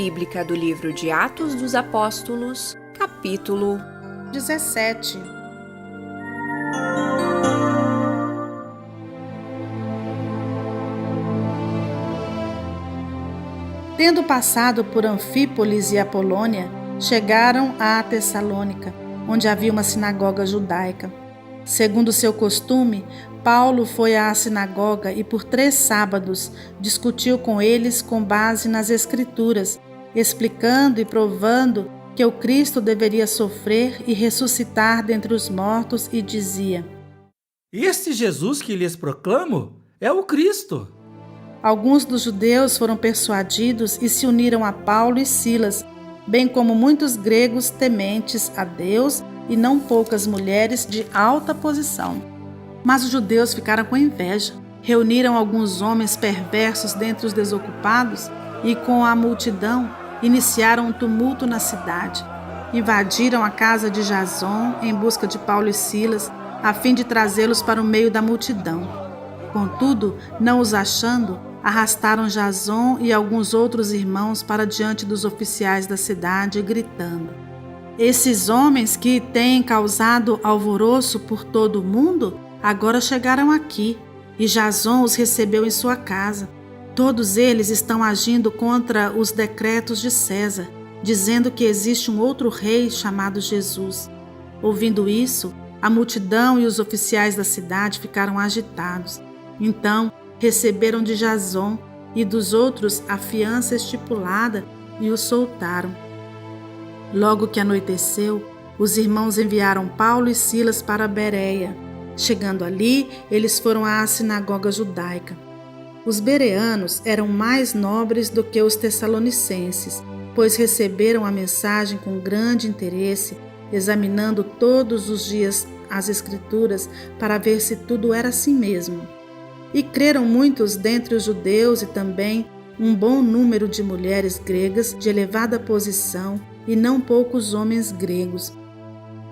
bíblica do livro de Atos dos Apóstolos, capítulo 17. Tendo passado por Anfípolis e Apolônia, chegaram a Tessalônica, onde havia uma sinagoga judaica. Segundo seu costume, Paulo foi à sinagoga e por 3 sábados discutiu com eles com base nas Escrituras, explicando e provando que o Cristo deveria sofrer e ressuscitar dentre os mortos, e dizia: Este Jesus que lhes proclamo é o Cristo. Alguns dos judeus foram persuadidos e se uniram a Paulo e Silas, bem como muitos gregos tementes a Deus e não poucas mulheres de alta posição. Mas os judeus ficaram com inveja, reuniram alguns homens perversos dentre os desocupados e com a multidão iniciaram um tumulto na cidade. Invadiram a casa de Jason em busca de Paulo e Silas, a fim de trazê-los para o meio da multidão. Contudo, não os achando, arrastaram Jason e alguns outros irmãos para diante dos oficiais da cidade, gritando: Esses homens que têm causado alvoroço por todo o mundo, agora chegaram aqui, e Jason os recebeu em sua casa. Todos eles estão agindo contra os decretos de César, dizendo que existe um outro rei chamado Jesus. Ouvindo isso, a multidão e os oficiais da cidade ficaram agitados. Então, receberam de Jason e dos outros a fiança estipulada e os soltaram. Logo que anoiteceu, os irmãos enviaram Paulo e Silas para Bereia. Chegando ali, eles foram à sinagoga judaica. Os bereanos eram mais nobres do que os tessalonicenses, pois receberam a mensagem com grande interesse, examinando todos os dias as Escrituras para ver se tudo era assim mesmo. E creram muitos dentre os judeus e também um bom número de mulheres gregas de elevada posição e não poucos homens gregos.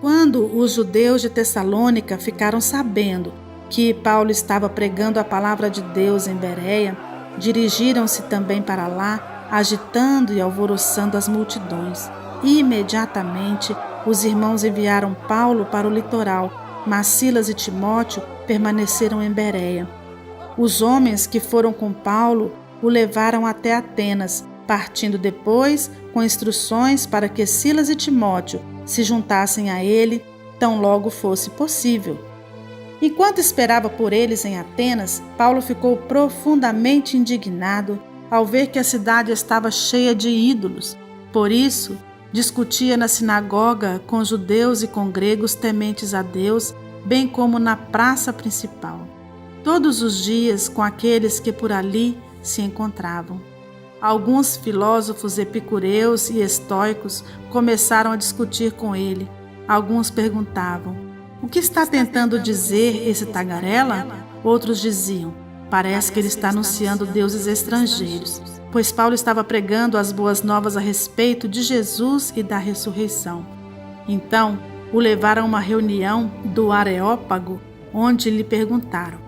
Quando os judeus de Tessalônica ficaram sabendo que Paulo estava pregando a palavra de Deus em Bereia, dirigiram-se também para lá, agitando e alvoroçando as multidões. E imediatamente os irmãos enviaram Paulo para o litoral, mas Silas e Timóteo permaneceram em Bereia. Os homens que foram com Paulo o levaram até Atenas, partindo depois com instruções para que Silas e Timóteo se juntassem a ele tão logo fosse possível. Enquanto esperava por eles em Atenas, Paulo ficou profundamente indignado ao ver que a cidade estava cheia de ídolos. Por isso, discutia na sinagoga com judeus e com gregos tementes a Deus, bem como na praça principal. Todos os dias com aqueles que por ali se encontravam. Alguns filósofos epicureus e estoicos começaram a discutir com ele. Alguns perguntavam: o que está tentando dizer esse tagarela? Outros diziam: parece que ele está anunciando deuses estrangeiros, pois Paulo estava pregando as boas novas a respeito de Jesus e da ressurreição. Então o levaram a uma reunião do Areópago, onde lhe perguntaram: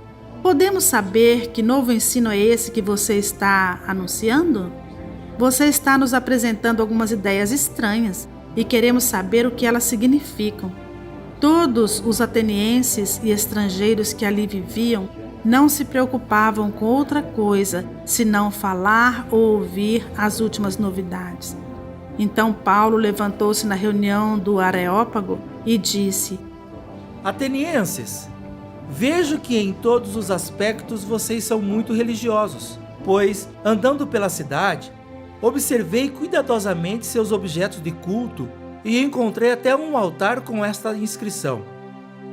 podemos saber que novo ensino é esse que você está anunciando? Você está nos apresentando algumas ideias estranhas e queremos saber o que elas significam. Todos os atenienses e estrangeiros que ali viviam não se preocupavam com outra coisa senão falar ou ouvir as últimas novidades. Então Paulo levantou-se na reunião do Areópago e disse: Atenienses, vejo que em todos os aspectos vocês são muito religiosos, pois, andando pela cidade, observei cuidadosamente seus objetos de culto e encontrei até um altar com esta inscrição: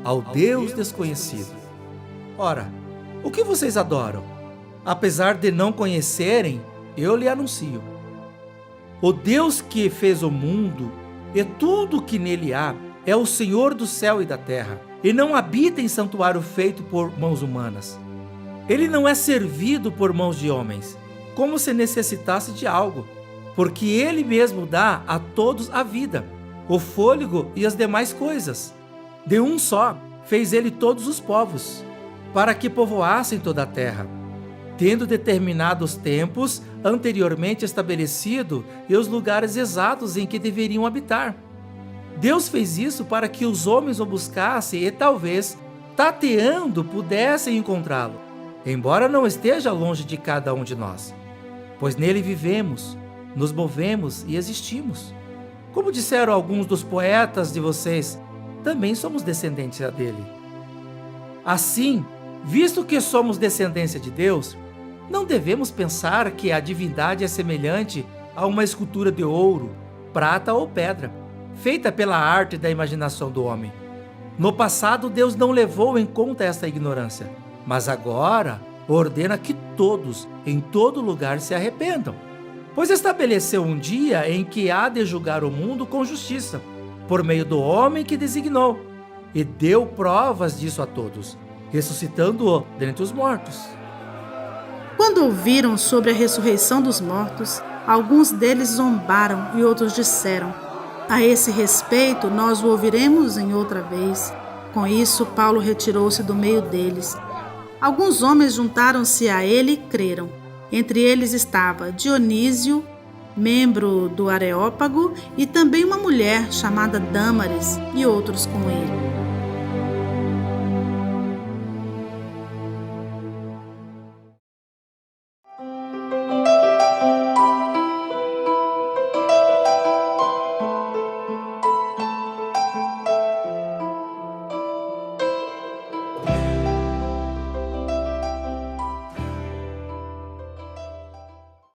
ao Deus desconhecido. Ora, o que vocês adoram? Apesar de não conhecerem, eu lhe anuncio. O Deus que fez o mundo e tudo o que nele há é o Senhor do céu e da terra, e não habita em santuário feito por mãos humanas. Ele não é servido por mãos de homens, como se necessitasse de algo, porque ele mesmo dá a todos a vida, o fôlego e as demais coisas. De um só fez ele todos os povos, para que povoassem toda a terra, tendo determinados tempos anteriormente estabelecido e os lugares exatos em que deveriam habitar. Deus fez isso para que os homens o buscassem e talvez, tateando, pudessem encontrá-lo, embora não esteja longe de cada um de nós, pois nele vivemos, nos movemos e existimos. Como disseram alguns dos poetas de vocês, também somos descendentes dele. Assim, visto que somos descendência de Deus, não devemos pensar que a divindade é semelhante a uma escultura de ouro, prata ou pedra, feita pela arte da imaginação do homem. No passado, Deus não levou em conta esta ignorância, mas agora ordena que todos, em todo lugar, se arrependam, pois estabeleceu um dia em que há de julgar o mundo com justiça, por meio do homem que designou, e deu provas disso a todos, ressuscitando-o dentre os mortos. Quando ouviram sobre a ressurreição dos mortos, alguns deles zombaram e outros disseram: a esse respeito, nós o ouviremos em outra vez. Com isso, Paulo retirou-se do meio deles. Alguns homens juntaram-se a ele e creram. Entre eles estava Dionísio, membro do Areópago, e também uma mulher chamada Dâmaris, e outros como ele.